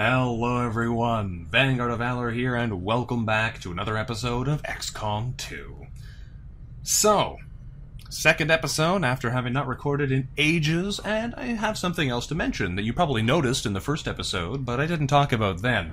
Hello everyone, VanguardOfValor here, and welcome back to another episode of XCOM 2. So, second episode after having not recorded in ages, and I have something else to mention that you probably noticed in the first episode, but I didn't talk about then.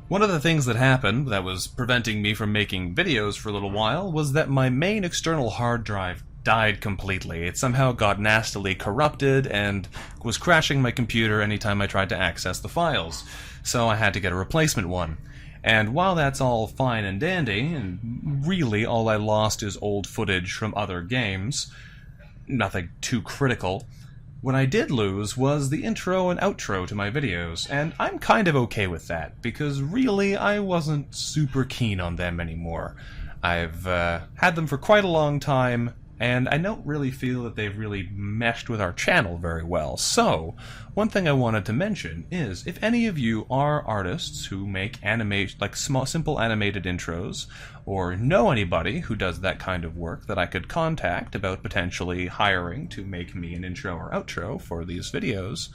One of the things that happened that was preventing me from making videos for a little while was that my main external hard drive died completely. It somehow got nastily corrupted and was crashing my computer anytime I tried to access the files, so I had to get a replacement one. And while that's all fine and dandy, and really all I lost is old footage from other games, nothing too critical, what I did lose was the intro and outro to my videos, and I'm kind of okay with that, because really I wasn't super keen on them anymore. I've had them for quite a long time, and I don't really feel that they've really meshed with our channel very well. So, one thing I wanted to mention is, if any of you are artists who make small, simple animated intros, or know anybody who does that kind of work that I could contact about potentially hiring to make me an intro or outro for these videos,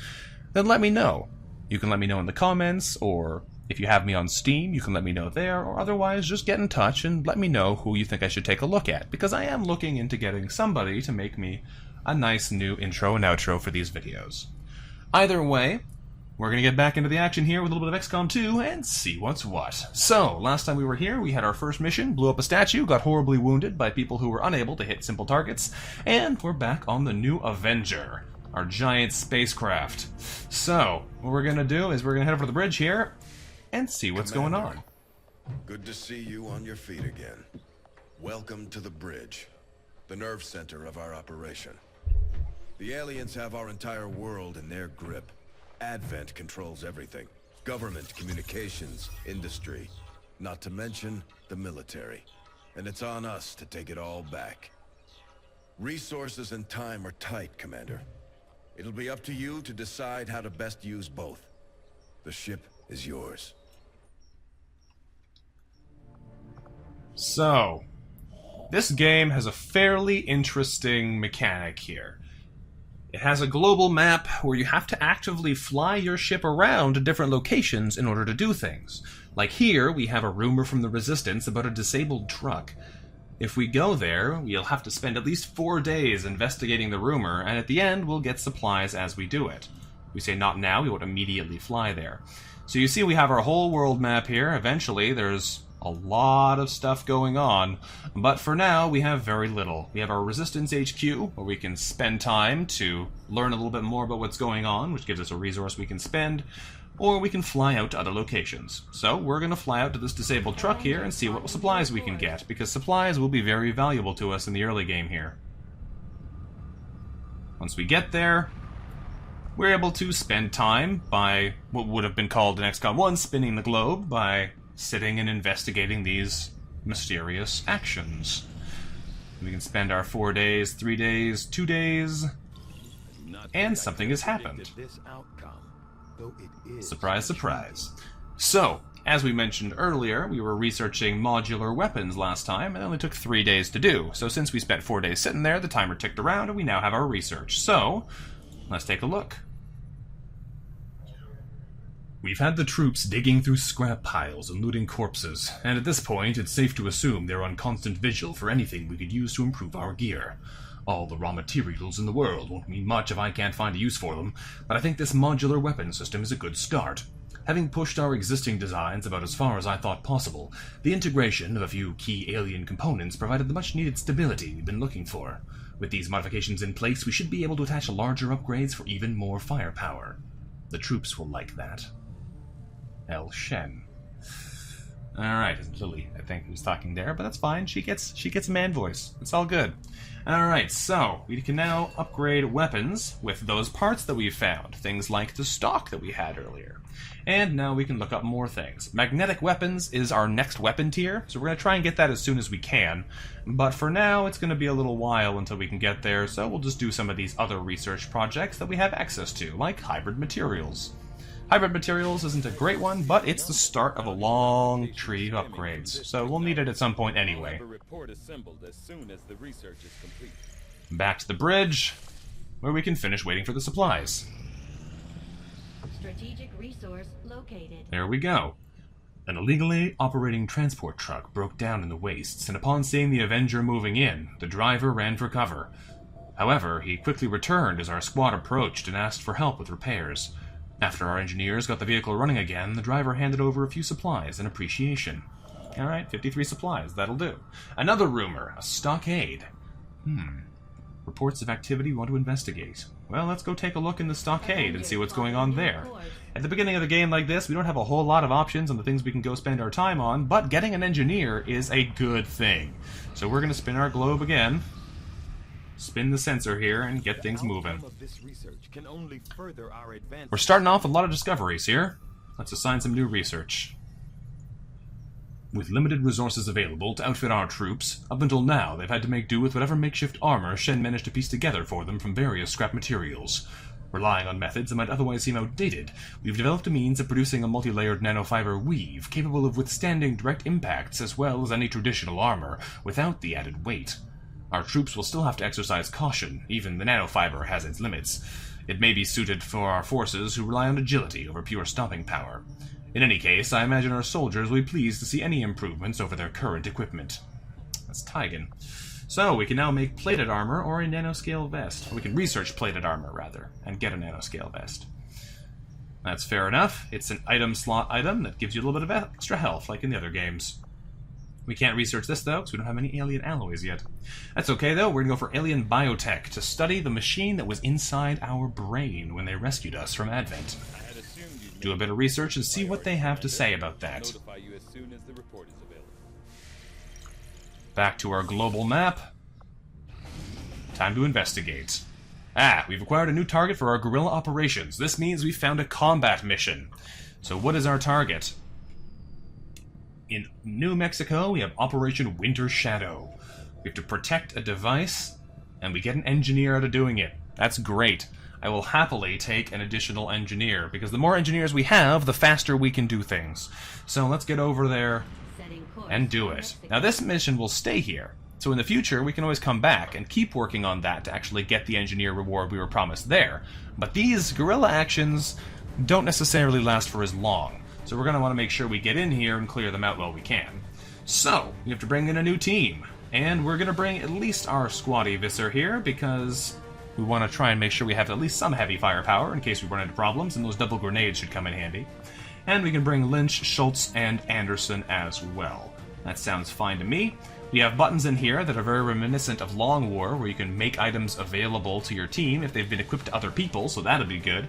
then let me know. You can let me know in the comments, or if you have me on Steam, you can let me know there, or otherwise just get in touch and let me know who you think I should take a look at, because I am looking into getting somebody to make me a nice new intro and outro for these videos. Either way, we're going to get back into the action here with a little bit of XCOM 2 and see what's what. So, last time we were here, we had our first mission, blew up a statue, got horribly wounded by people who were unable to hit simple targets, and we're back on the new Avenger, our giant spacecraft. So, what we're going to do is we're going to head over to the bridge here and see what's going on. Good to see you on your feet again. Welcome to the bridge, the nerve center of our operation. The aliens have our entire world in their grip. Advent controls everything. Government, communications, industry, not to mention the military. And it's on us to take it all back. Resources and time are tight, Commander. It'll be up to you to decide how to best use both. The ship is yours. So, this game has a fairly interesting mechanic here. It has a global map where you have to actively fly your ship around to different locations in order to do things. Like here, we have a rumor from the Resistance about a disabled truck. If we go there, we'll have to spend at least 4 days investigating the rumor, and at the end, we'll get supplies as we do it. We say not now, we won't immediately fly there. So you see we have our whole world map here. Eventually, there's a lot of stuff going on, but for now we have very little. We have our Resistance HQ, where we can spend time to learn a little bit more about what's going on, which gives us a resource we can spend, or we can fly out to other locations. So we're going to fly out to this disabled truck here and see what supplies we can get, because supplies will be very valuable to us in the early game here. Once we get there, we're able to spend time by what would have been called in XCOM 1 spinning the globe, by sitting and investigating these mysterious actions. We can spend our 4 days, 3 days, 2 days, and something has happened. Surprise, surprise. So, as we mentioned earlier, we were researching modular weapons last time, and it only took 3 days to do. So since we spent 4 days sitting there, the timer ticked around, and we now have our research. So, let's take a look. We've had the troops digging through scrap piles and looting corpses, and at this point it's safe to assume they're on constant vigil for anything we could use to improve our gear. All the raw materials in the world won't mean much if I can't find a use for them, but I think this modular weapon system is a good start. Having pushed our existing designs about as far as I thought possible, the integration of a few key alien components provided the much-needed stability we've been looking for. With these modifications in place, we should be able to attach larger upgrades for even more firepower. The troops will like that. El Shen. Alright, Lily, I think, who's talking there, but that's fine. She gets a man voice. It's all good. Alright, so we can now upgrade weapons with those parts that we've found. Things like the stock that we had earlier. And now we can look up more things. Magnetic weapons is our next weapon tier, so we're going to try and get that as soon as we can. But for now, it's going to be a little while until we can get there, so we'll just do some of these other research projects that we have access to, like hybrid materials. Hybrid materials isn't a great one, but it's the start of a long tree of upgrades, so we'll need it at some point anyway. Back to the bridge, where we can finish waiting for the supplies. strategic resource located. There we go. An illegally operating transport truck broke down in the wastes, and upon seeing the Avenger moving in, the driver ran for cover. However, he quickly returned as our squad approached and asked for help with repairs. After our engineers got the vehicle running again, the driver handed over a few supplies in appreciation. Alright, 53 supplies, that'll do. Another rumor, a stockade. Reports of activity we want to investigate. Well, let's go take a look in the stockade and see what's going on there. At the beginning of the game like this, we don't have a whole lot of options on the things we can go spend our time on, but getting an engineer is a good thing. So we're going to spin our globe again, spin the sensor here, and get things moving. We're starting off with a lot of discoveries here. Let's assign some new research. With limited resources available to outfit our troops, up until now they've had to make do with whatever makeshift armor Shen managed to piece together for them from various scrap materials. Relying on methods that might otherwise seem outdated, we've developed a means of producing a multi-layered nanofiber weave capable of withstanding direct impacts as well as any traditional armor, without the added weight. Our troops will still have to exercise caution, even the nanofiber has its limits. It may be suited for our forces who rely on agility over pure stopping power. In any case, I imagine our soldiers will be pleased to see any improvements over their current equipment. That's Tigan. So, we can now make plated armor or a nanoscale vest. Or we can research plated armor, rather, and get a nanoscale vest. That's fair enough. It's an item slot item that gives you a little bit of extra health, like in the other games. We can't research this, though, because we don't have any alien alloys yet. That's okay, though. We're going to go for alien biotech to study the machine that was inside our brain when they rescued us from Advent. Do a bit of research and see what they have to say about that. Back to our global map. Time to investigate. We've acquired a new target for our guerrilla operations. This means we found a combat mission. So what is our target? In New Mexico, we have Operation Winter Shadow. We have to protect a device, and we get an engineer out of doing it. That's great. I will happily take an additional engineer, because the more engineers we have, the faster we can do things. So let's get over there and do it. Now this mission will stay here, so in the future we can always come back and keep working on that to actually get the engineer reward we were promised there. But these guerrilla actions don't necessarily last for as long, so we're going to want to make sure we get in here and clear them out while we can. So, we have to bring in a new team, and we're going to bring at least our squatty visser here, because we want to try and make sure we have at least some heavy firepower in case we run into problems, and those double grenades should come in handy. And we can bring Lynch, Schultz, and Anderson as well. That sounds fine to me. We have buttons in here that are very reminiscent of Long War, where you can make items available to your team if they've been equipped to other people, so that'll be good.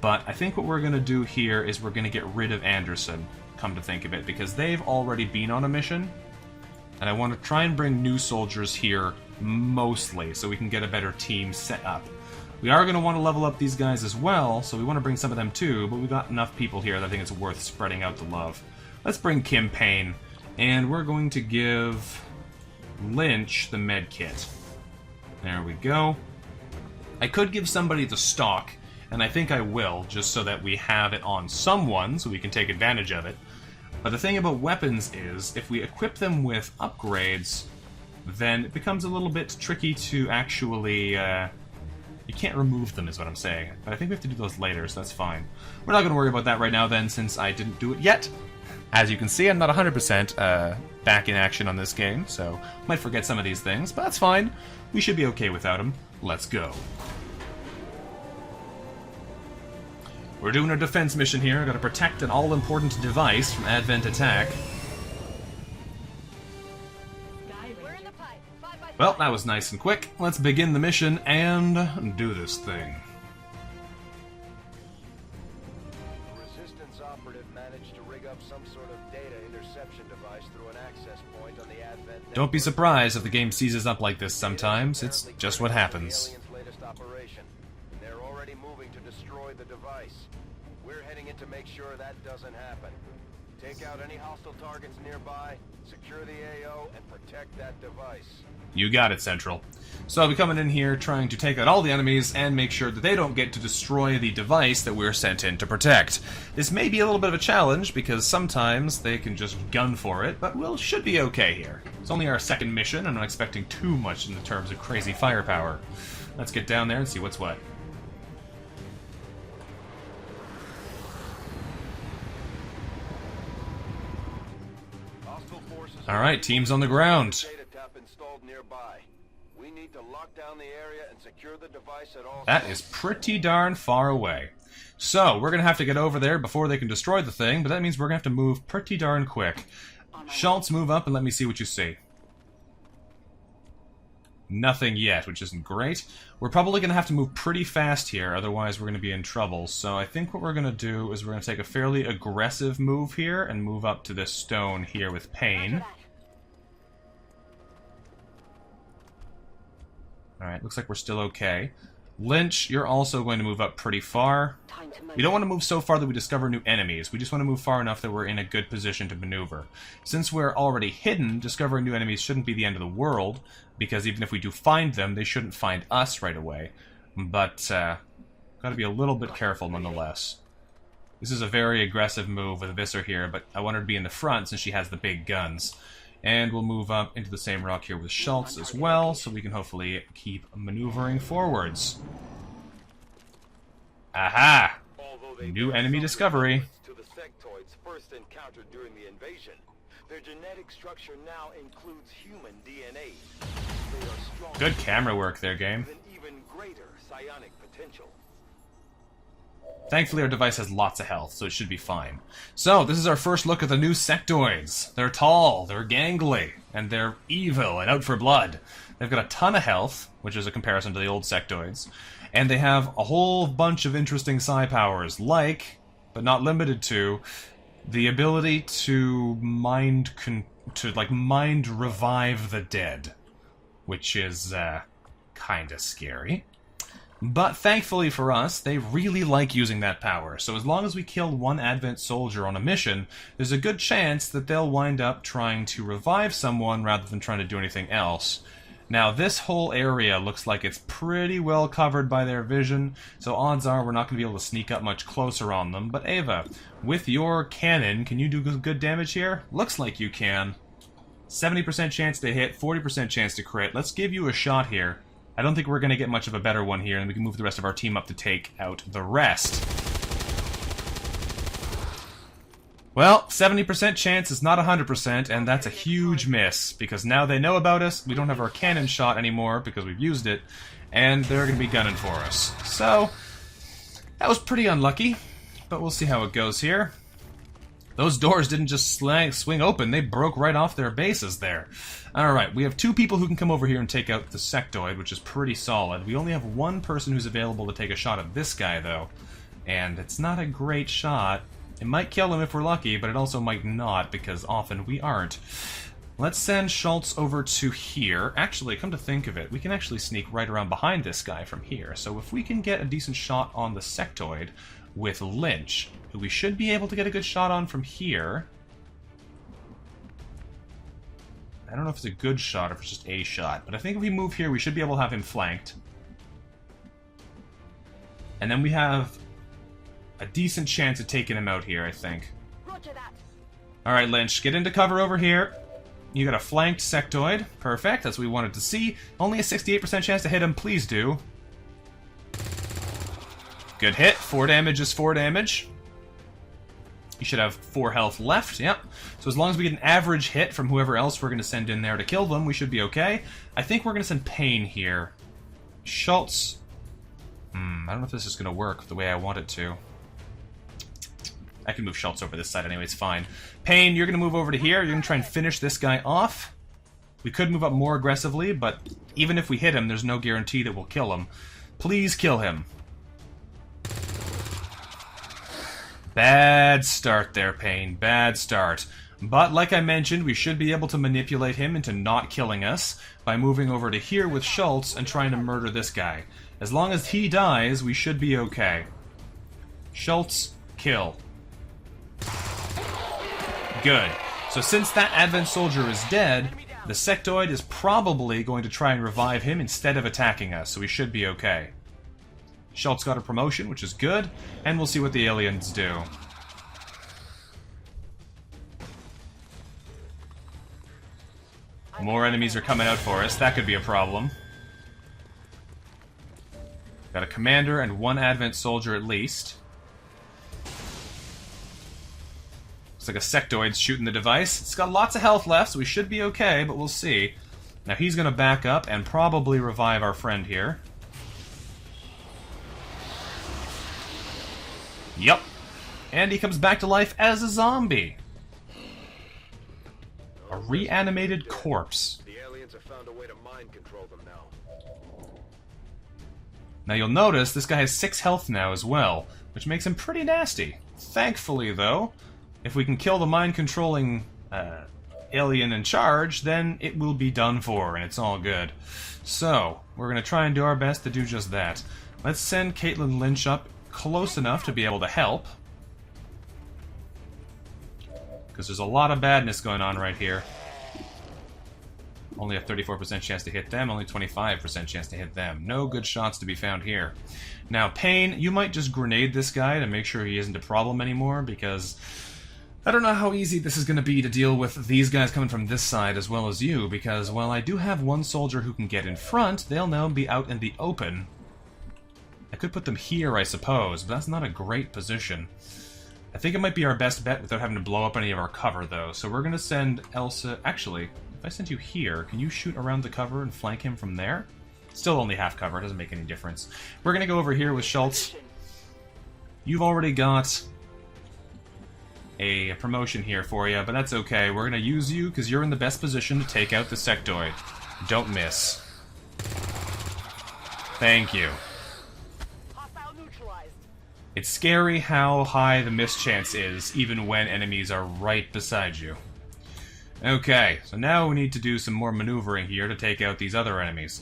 But I think what we're going to do here is we're going to get rid of Anderson, come to think of it, because they've already been on a mission, and I want to try and bring new soldiers here mostly, so we can get a better team set up. We are going to want to level up these guys as well, so we want to bring some of them too, but we've got enough people here that I think it's worth spreading out the love. Let's bring Kim Payne, and we're going to give Lynch the med kit. There we go. I could give somebody the stock, and I think I will, just so that we have it on someone, so we can take advantage of it. But the thing about weapons is, if we equip them with upgrades, then it becomes a little bit tricky to actually, you can't remove them is what I'm saying. But I think we have to do those later, so that's fine. We're not going to worry about that right now then, since I didn't do it yet. As you can see, I'm not 100% back in action on this game, so might forget some of these things, but that's fine. We should be okay without them. Let's go. We're doing a defense mission here. Gotta protect an all-important device from Advent attack. Well, that was nice and quick. Let's begin the mission and do this thing. The Resistance operative managed to rig up some sort of data interception device through an access point on the Advent network. Don't be surprised if the game seizes up like this sometimes. It's just what happens. The aliens' latest operation. They're already moving to destroy the device. We're heading in to make sure that doesn't happen. Take out any hostile targets nearby, secure the AO, and protect that device. You got it, Central. So I'll be coming in here trying to take out all the enemies and make sure that they don't get to destroy the device that we're sent in to protect. This may be a little bit of a challenge because sometimes they can just gun for it, but we should be okay here. It's only our second mission. I'm not expecting too much in the terms of crazy firepower. Let's get down there and see what's what. Hostile forces Alright, team's on the ground. data tap installed nearby. We need to lock down the area and secure the device at all That costs. is pretty darn far away. So, we're gonna have to get over there before they can destroy the thing, but that means we're gonna have to move pretty darn quick. Schultz, move up and let me see what you see. Nothing yet, which isn't great. We're probably going to have to move pretty fast here, otherwise we're going to be in trouble. So I think what we're going to do is we're going to take a fairly aggressive move here and move up to this stone here with Pain. Alright, looks like we're still okay. Lynch, you're also going to move up pretty far. We don't want to move so far that we discover new enemies. We just want to move far enough that we're in a good position to maneuver. Since we're already hidden, discovering new enemies shouldn't be the end of the world, because even if we do find them, they shouldn't find us right away. But, gotta be a little bit careful nonetheless. This is a very aggressive move with Visser here, but I want her to be in the front since she has the big guns. And we'll move up into the same rock here with Schultz as well, so we can hopefully keep maneuvering forwards. Aha! New enemy discovery. To the sectoids first encountered during the invasion, their genetic structure now includes human DNA. They are strong. Good camera work there, game. With an even greater psionic potential. Thankfully, our device has lots of health, so it should be fine. So, this is our first look at the new sectoids. They're tall, they're gangly, and they're evil and out for blood. They've got a ton of health, which is a comparison to the old sectoids, and they have a whole bunch of interesting psi powers, like, but not limited to, the ability to mind revive the dead, which is kinda scary. But thankfully for us, they really like using that power, so as long as we kill one Advent soldier on a mission, there's a good chance that they'll wind up trying to revive someone rather than trying to do anything else. Now, this whole area looks like it's pretty well covered by their vision, so odds are we're not going to be able to sneak up much closer on them. But Ava, with your cannon, can you do good damage here? Looks like you can. 70% chance to hit, 40% chance to crit. Let's give you a shot here. I don't think we're going to get much of a better one here, and we can move the rest of our team up to take out the rest. Well, 70% chance is not 100%, and that's a huge miss, because now they know about us, we don't have our cannon shot anymore because we've used it, and they're going to be gunning for us. So, that was pretty unlucky, but we'll see how it goes here. Those doors didn't just swing open, they broke right off their bases there. Alright, we have two people who can come over here and take out the sectoid, which is pretty solid. We only have one person who's available to take a shot at this guy, though. And it's not a great shot. It might kill him if we're lucky, but it also might not, because often we aren't. Let's send Schultz over to here. Actually, come to think of it, we can actually sneak right around behind this guy from here. So if we can get a decent shot on the sectoid with Lynch, who we should be able to get a good shot on from here. I don't know if it's a good shot or if it's just a shot, but I think if we move here, we should be able to have him flanked. And then we have a decent chance of taking him out here, I think. Roger that. Alright, Lynch, get into cover over here. You got a flanked sectoid. Perfect, that's what we wanted to see. Only a 68% chance to hit him, please do. Good hit. 4 damage is 4 damage. You should have 4 health left, yep. So as long as we get an average hit from whoever else we're going to send in there to kill them, we should be okay. I think we're going to send Pain here. Schultz. I don't know if this is going to work the way I want it to. I can move Schultz over this side anyway, it's fine. Pain, you're going to move over to here. You're going to try and finish this guy off. We could move up more aggressively, but even if we hit him, there's no guarantee that we'll kill him. Please kill him. Bad start there, Pain. Bad start. But, like I mentioned, we should be able to manipulate him into not killing us by moving over to here with Schultz and trying to murder this guy. As long as he dies, we should be okay. Schultz, kill. Good. So since that Advent soldier is dead, the sectoid is probably going to try and revive him instead of attacking us, so we should be okay. Schultz got a promotion, which is good, and we'll see what the aliens do. More enemies are coming out for us. That could be a problem. Got a commander and 1 Advent soldier at least. Looks like a sectoid's shooting the device. It's got lots of health left, so we should be okay, but we'll see. Now he's going to back up and probably revive our friend here. Yup. And he comes back to life as a zombie. A reanimated corpse. The aliens have found a way to mind control them now. Now you'll notice this guy has 6 health now as well, which makes him pretty nasty. Thankfully, though, if we can kill the mind-controlling alien in charge, then it will be done for, and it's all good. So, we're going to try and do our best to do just that. Let's send Caitlin Lynch up close enough to be able to help. Because there's a lot of badness going on right here. Only a 34% chance to hit them, only 25% chance to hit them. No good shots to be found here. Now, Payne, you might just grenade this guy to make sure he isn't a problem anymore, because I don't know how easy this is going to be to deal with these guys coming from this side as well as you, because while I do have one soldier who can get in front, they'll now be out in the open. I could put them here, I suppose, but that's not a great position. I think it might be our best bet without having to blow up any of our cover, though. So we're going to send Elsa... Actually, if I send you here, can you shoot around the cover and flank him from there? Still only half cover, it doesn't make any difference. We're going to go over here with Schultz. You've already got a promotion here for you, but that's okay. We're going to use you because you're in the best position to take out the sectoid. Don't miss. Thank you. It's scary how high the miss chance is, even when enemies are right beside you. Okay, so now we need to do some more maneuvering here to take out these other enemies.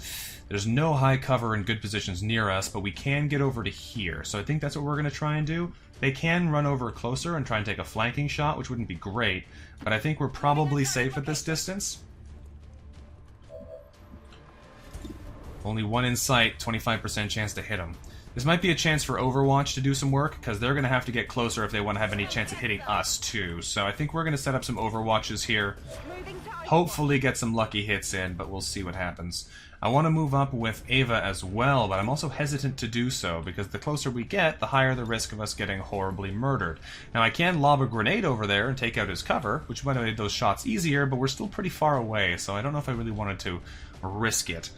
There's no high cover and good positions near us, but we can get over to here, so I think that's what we're going to try and do. They can run over closer and try and take a flanking shot, which wouldn't be great, but I think we're probably safe at this distance. Only one in sight, 25% chance to hit them. This might be a chance for Overwatch to do some work, because they're going to have to get closer if they want to have any chance of hitting us, too. So I think we're going to set up some Overwatches here. Hopefully get some lucky hits in, but we'll see what happens. I want to move up with Ava as well, but I'm also hesitant to do so, because the closer we get, the higher the risk of us getting horribly murdered. Now, I can lob a grenade over there and take out his cover, which might have made those shots easier, but we're still pretty far away, so I don't know if I really wanted to risk it.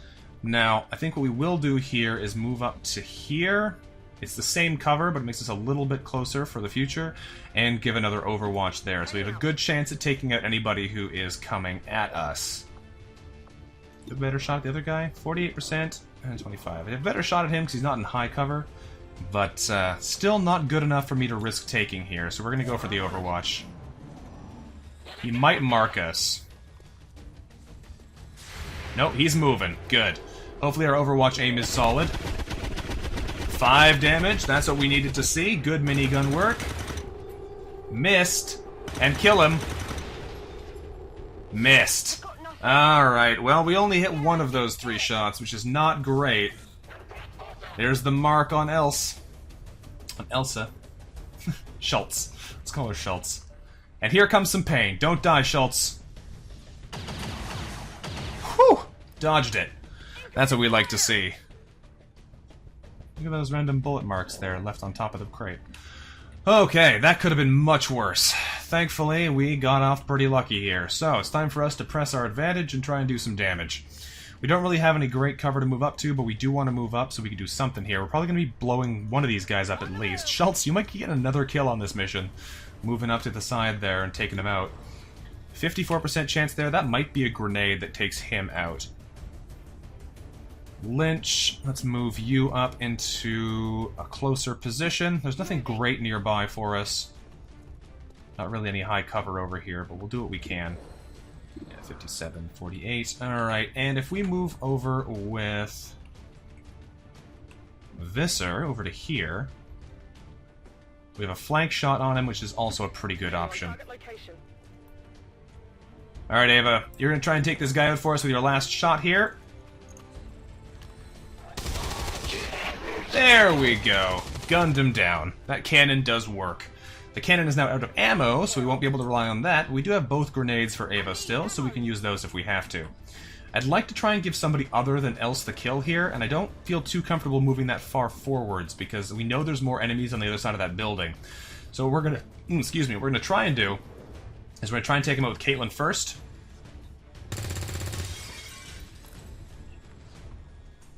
Now, I think what we will do here is move up to here. It's the same cover, but it makes us a little bit closer for the future, and give another Overwatch there. So we have a good chance at taking out anybody who is coming at us. A better shot at the other guy? 48% and 25. I have a better shot at him because he's not in high cover, but still not good enough for me to risk taking here, so we're going to go for the Overwatch. He might mark us. Nope, he's moving. Good. Hopefully our Overwatch aim is solid. 5 damage, that's what we needed to see. Good minigun work. Missed. And kill him. Missed. Alright, well, we only hit one of those 3 shots, which is not great. There's the mark on Elsa. Schultz. Let's call her Schultz. And here comes some pain. Don't die, Schultz. Whew! Dodged it. That's what we like to see. Look at those random bullet marks there left on top of the crate. Okay, that could have been much worse. Thankfully, we got off pretty lucky here. So, it's time for us to press our advantage and try and do some damage. We don't really have any great cover to move up to, but we do want to move up so we can do something here. We're probably going to be blowing one of these guys up at least. Schultz, you might get another kill on this mission. Moving up to the side there and taking him out. 54% chance there. That might be a grenade that takes him out. Lynch, let's move you up into a closer position. There's nothing great nearby for us. Not really any high cover over here, but we'll do what we can. Yeah, 57, 48. Alright, and if we move over with Visser over to here, we have a flank shot on him, which is also a pretty good option. Alright, Ava, you're going to try and take this guy out for us with your last shot here. There we go. Gunned him down. That cannon does work. The cannon is now out of ammo, so we won't be able to rely on that. We do have both grenades for Ava still, so we can use those if we have to. I'd like to try and give somebody other than Else the kill here, and I don't feel too comfortable moving that far forwards, because we know there's more enemies on the other side of that building. So what we're gonna, we're gonna try and do is we're going to try and take him out with Caitlin first.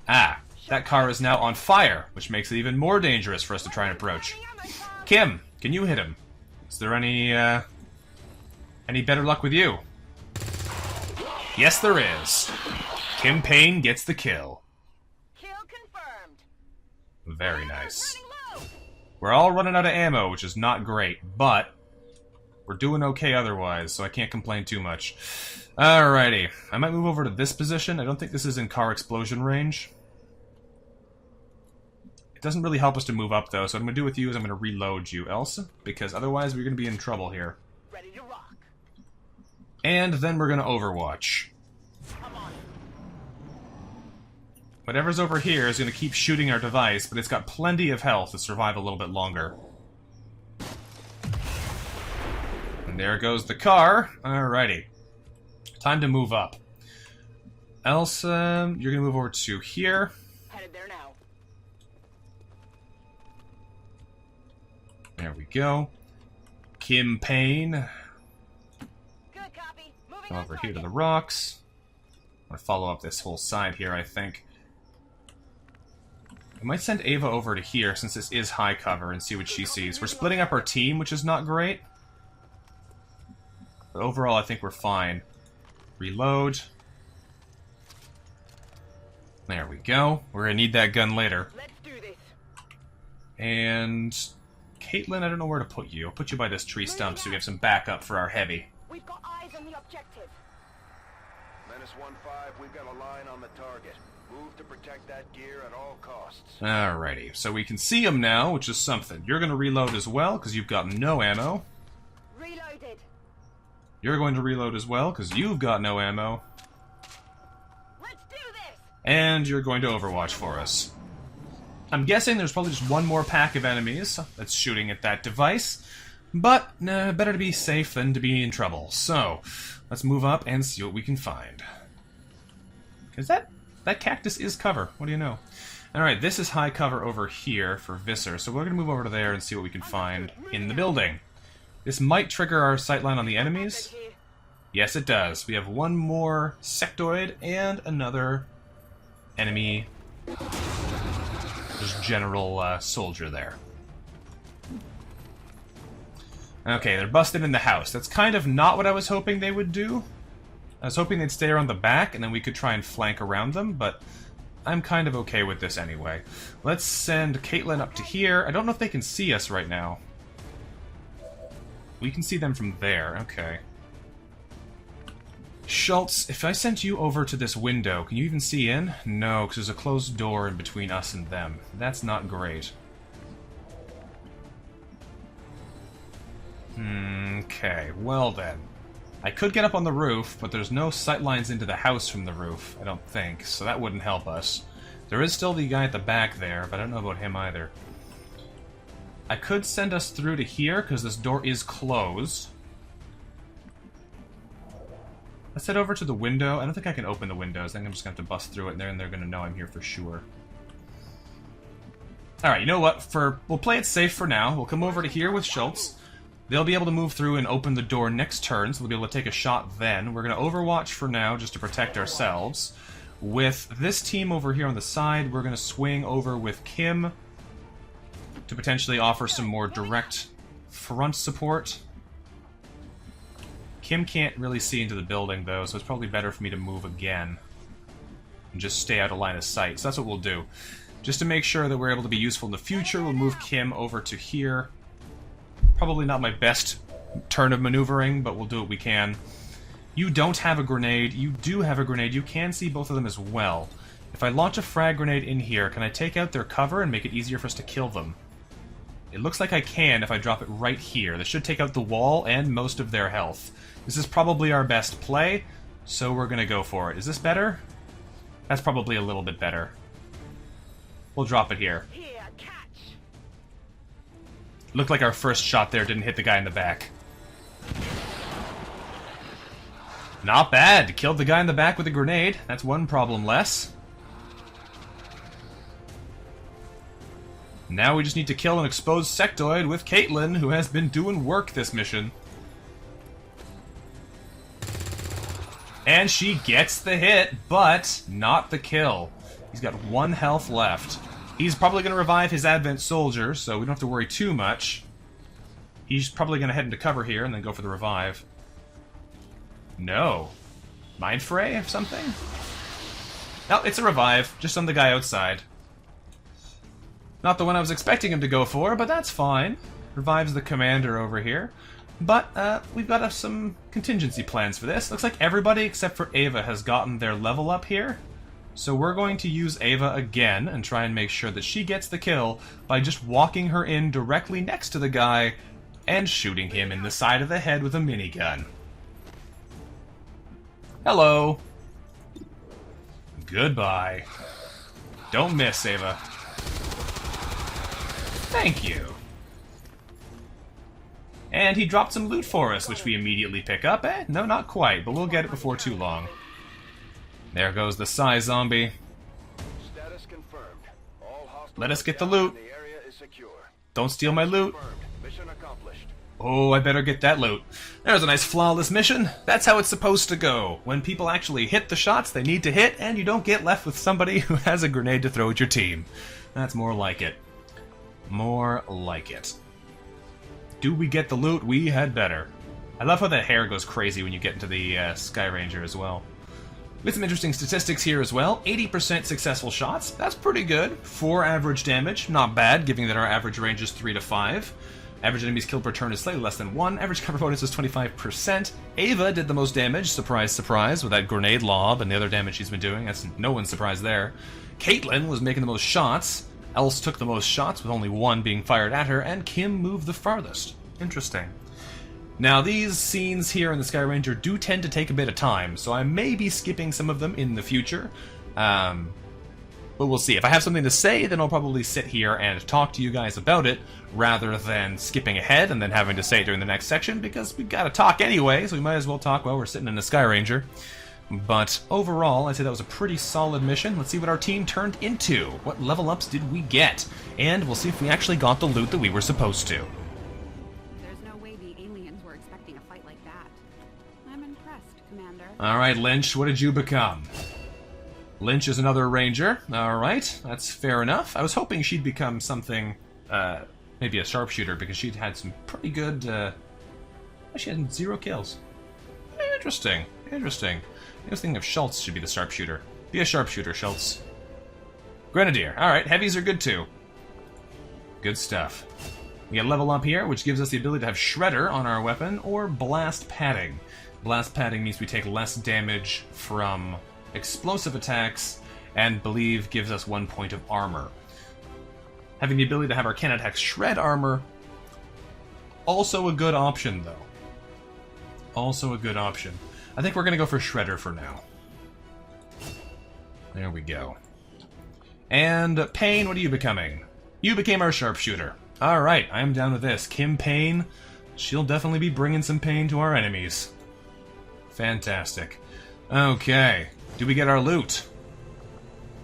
Ah, that car is now on fire, which makes it even more dangerous for us to try and approach. Kim, can you hit him? Is there any better luck with you? Yes, there is. Kim Payne gets the kill. Kill confirmed. Very nice. Running low. We're all running out of ammo, which is not great, but we're doing okay otherwise, so I can't complain too much. Alrighty. I might move over to this position. I don't think this is in car explosion range. It doesn't really help us to move up, though, so what I'm going to do with you is I'm going to reload you, Elsa, because otherwise we're going to be in trouble here. Ready to rock. And then we're going to Overwatch. Come on. Whatever's over here is going to keep shooting our device, but it's got plenty of health to survive a little bit longer. And there goes the car. Alrighty. Time to move up. Elsa, you're going to move over to here. Headed there now. There we go. Kim Payne. Good copy. Moving Go on over here to target. the rocks. I'm going to follow up this whole side here, I think. I might send Ava over to here, since this is high cover, and see what she sees. We're splitting up our team, which is not great. But overall, I think we're fine. Reload. There we go. We're going to need that gun later. Let's do this. And Caitlin, I don't know where to put you. I'll put you by this tree stump so we have some backup for our heavy. We've got eyes on the objective. Menace 1-5, we've got a line on the target. Move to protect that gear at all costs. Alrighty, so we can see him now, which is something. You're going to reload as well, because you've got no ammo. Reloaded. You're going to reload as well, because you've got no ammo. Let's do this. And you're going to Overwatch for us. I'm guessing there's probably just one more pack of enemies that's shooting at that device, but better to be safe than to be in trouble. So, let's move up and see what we can find. Because that cactus is cover. What do you know? Alright, this is high cover over here for Visser, so we're going to move over to there and see what we can find in the building. This might trigger our sightline on the enemies. Yes, it does. We have one more sectoid and another enemy, just general soldier there. Okay, they're busted in the house. That's kind of not what I was hoping they would do. I was hoping they'd stay around the back, and then we could try and flank around them, but I'm kind of okay with this anyway. Let's send Caitlin up to here. I don't know if they can see us right now. We can see them from there. Okay. Schultz, if I sent you over to this window, can you even see in? No, because there's a closed door in between us and them. That's not great. Okay, well then. I could get up on the roof, but there's no sight lines into the house from the roof, I don't think, so that wouldn't help us. There is still the guy at the back there, but I don't know about him either. I could send us through to here, because this door is closed. Let's head over to the window. I don't think I can open the windows. I think I'm just going to have to bust through it, and they're going to know I'm here for sure. Alright, you know what? We'll play it safe for now. We'll come over to here with Schultz. They'll be able to move through and open the door next turn, so they'll be able to take a shot then. We're going to Overwatch for now, just to protect ourselves. With this team over here on the side, we're going to swing over with Kim to potentially offer some more direct front support. Kim can't really see into the building, though, so it's probably better for me to move again and just stay out of line of sight. So that's what we'll do. Just to make sure that we're able to be useful in the future, we'll move Kim over to here. Probably not my best turn of maneuvering, but we'll do what we can. You don't have a grenade. You do have a grenade. You can see both of them as well. If I launch a frag grenade in here, can I take out their cover and make it easier for us to kill them? It looks like I can if I drop it right here. This should take out the wall and most of their health. This is probably our best play, so we're going to go for it. Is this better? That's probably a little bit better. We'll drop it here. Here, catch. Looked like our first shot there didn't hit the guy in the back. Not bad. Killed the guy in the back with a grenade. That's one problem less. Now we just need to kill an exposed sectoid with Caitlin, who has been doing work this mission. And she gets the hit, but not the kill. He's got 1 health left. He's probably going to revive his Advent soldier, so we don't have to worry too much. He's probably going to head into cover here and then go for the revive. No. Mind Fray or something? No, it's a revive, just on the guy outside. Not the one I was expecting him to go for, but that's fine. Revives the commander over here. But we've got some contingency plans for this. Looks like everybody except for Ava has gotten their level up here. So we're going to use Ava again and try and make sure that she gets the kill by just walking her in directly next to the guy and shooting him in the side of the head with a minigun. Hello. Goodbye. Don't miss, Ava. Thank you. And he dropped some loot for us, which we immediately pick up. No, not quite, but we'll get it before too long. There goes the Psy zombie. Status confirmed. All hostile Let us get the loot. in the area is secure. Don't steal my loot. Confirmed. Mission accomplished. Oh, I better get that loot. There's a nice flawless mission. That's how it's supposed to go. When people actually hit the shots they need to hit, and you don't get left with somebody who has a grenade to throw at your team. That's more like it. More like it. Do we get the loot? We had better. I love how that hair goes crazy when you get into the Sky Ranger as well. With some interesting statistics here as well. 80% successful shots. That's pretty good. 4 average damage. Not bad, given that our average range is 3 to 5. Average enemies killed per turn is slightly less than 1. Average cover bonus is 25%. Ava did the most damage, surprise, surprise, with that grenade lob and the other damage she's been doing. That's no one's surprise there. Caitlyn was making the most shots. Else took the most shots, with only 1 being fired at her, and Kim moved the farthest. Interesting. Now, these scenes here in the Sky Ranger do tend to take a bit of time, so I may be skipping some of them in the future. But we'll see. If I have something to say, then I'll probably sit here and talk to you guys about it, rather than skipping ahead and then having to say it during the next section, because we've got to talk anyway, so we might as well talk while we're sitting in the Sky Ranger. But overall, I'd say that was a pretty solid mission. Let's see what our team turned into. What level ups did we get? And we'll see if we actually got the loot that we were supposed to. There's no way the aliens were expecting a fight like that. I'm impressed, Commander. Alright, Lynch, what did you become? Lynch is another ranger. Alright, that's fair enough. I was hoping she'd become something, maybe a sharpshooter, because she'd had some pretty good, she had 0 kills. Interesting, interesting. I was thinking of Schultz should be the sharpshooter. Be a sharpshooter, Schultz. Grenadier. Alright, heavies are good too. Good stuff. We get level up here, which gives us the ability to have Shredder on our weapon, or Blast Padding. Blast Padding means we take less damage from explosive attacks, and believe gives us 1 point of armor. Having the ability to have our cannon attacks shred armor, also a good option though. Also a good option. I think we're going to go for Shredder for now. There we go. And Payne, what are you becoming? You became our sharpshooter. Alright, I'm down with this. Kim Payne, she'll definitely be bringing some pain to our enemies. Fantastic. Okay, do we get our loot?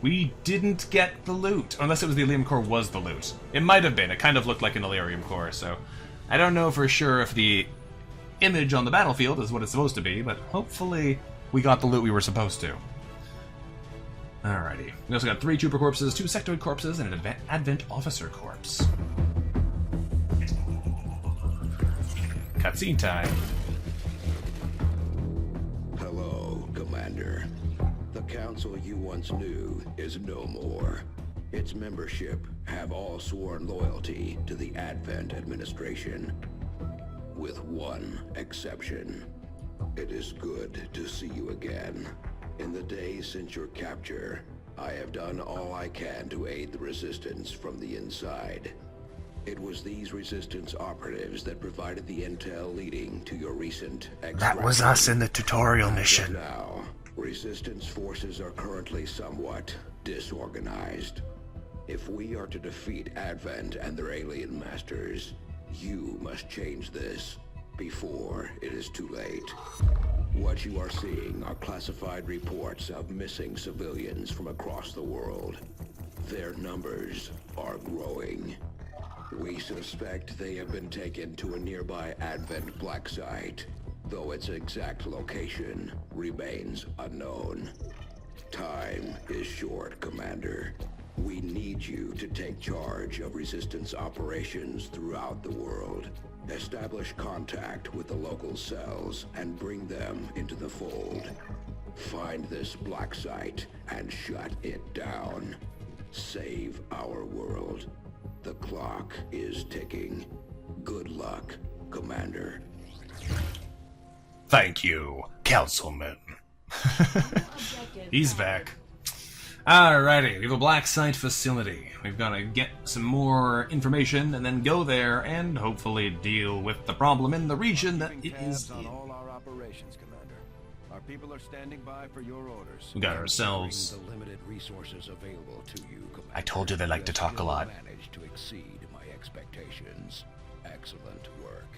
We didn't get the loot. Unless it was the Elerium Core was the loot. It might have been. It kind of looked like an Elerium Core, so I don't know for sure if the image on the battlefield is what it's supposed to be, but hopefully we got the loot we were supposed to. Alrighty. We also got 3 Trooper Corpses, 2 Sectoid Corpses, and an Advent Officer Corpse. Cutscene time. Hello, Commander. The council you once knew is no more. Its membership have all sworn loyalty to the Advent administration. With one exception. It is good to see you again. In the days since your capture, I have done all I can to aid the Resistance from the inside. It was these Resistance operatives that provided the intel leading to your recent extraction. That was us in the tutorial As of mission. now, Resistance forces are currently somewhat disorganized. If we are to defeat Advent and their alien masters, you must change this before it is too late. What you are seeing are classified reports of missing civilians from across the world. Their numbers are growing. We suspect they have been taken to a nearby Advent black site. though its exact location remains unknown. Time is short, Commander. We need you to take charge of Resistance operations throughout the world. Establish contact with the local cells and bring them into the fold. Find this black site and shut it down. Save our world. The clock is ticking. Good luck, Commander. Thank you, Councilman. Objective He's valid. back. Alrighty, we have a black site facility. We've got to get some more information and then go there and hopefully deal with the problem in the region that it is on in. all our operations, Commander. Our people are standing by for your orders. We got ourselves... The limited resources available to you, Commander. I told you they like to talk a lot. Managed to exceed my expectations. Excellent work.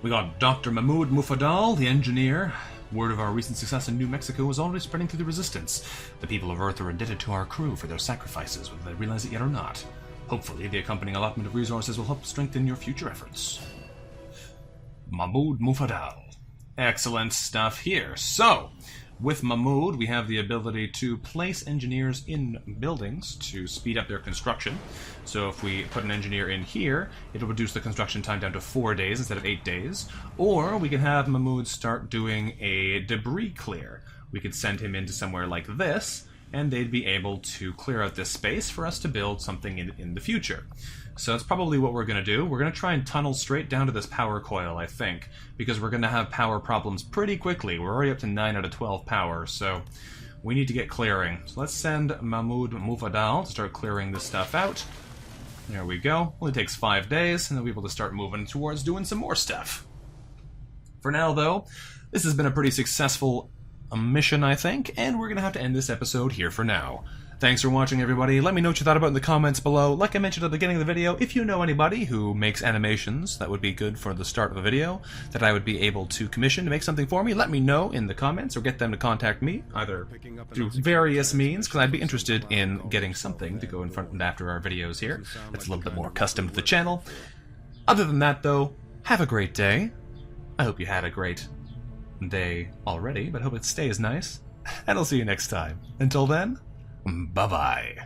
We got Dr. Mahmoud Mufadal, the engineer. Word of our recent success in New Mexico is already spreading through the Resistance. The people of Earth are indebted to our crew for their sacrifices, whether they realize it yet or not. Hopefully, the accompanying allotment of resources will help strengthen your future efforts. Mahmoud Mufadal. Excellent stuff here. So, with Mahmoud, we have the ability to place engineers in buildings to speed up their construction. So if we put an engineer in here, it'll reduce the construction time down to 4 days instead of 8 days. Or we can have Mahmoud start doing a debris clear. We could send him into somewhere like this, and they'd be able to clear out this space for us to build something in the future. So that's probably what we're going to do. We're going to try and tunnel straight down to this power coil, I think, because we're going to have power problems pretty quickly. We're already up to 9 out of 12 power, so we need to get clearing. So let's send Mahmoud Mufadal to start clearing this stuff out. There we go. Only takes 5 days, and then we'll be able to start moving towards doing some more stuff. For now, though, this has been a pretty successful mission, I think, and we're going to have to end this episode here for now. Thanks for watching, everybody. Let me know what you thought about it in the comments below. Like I mentioned at the beginning of the video, if you know anybody who makes animations that would be good for the start of a video, that I would be able to commission to make something for me, let me know in the comments, or get them to contact me, either through various means, because I'd be interested in getting something to go in front and after our videos here that's a little bit more custom to the channel. Other than that, though, have a great day. I hope you had a great day already, but hope it stays nice. And I'll see you next time. Until then, bye-bye.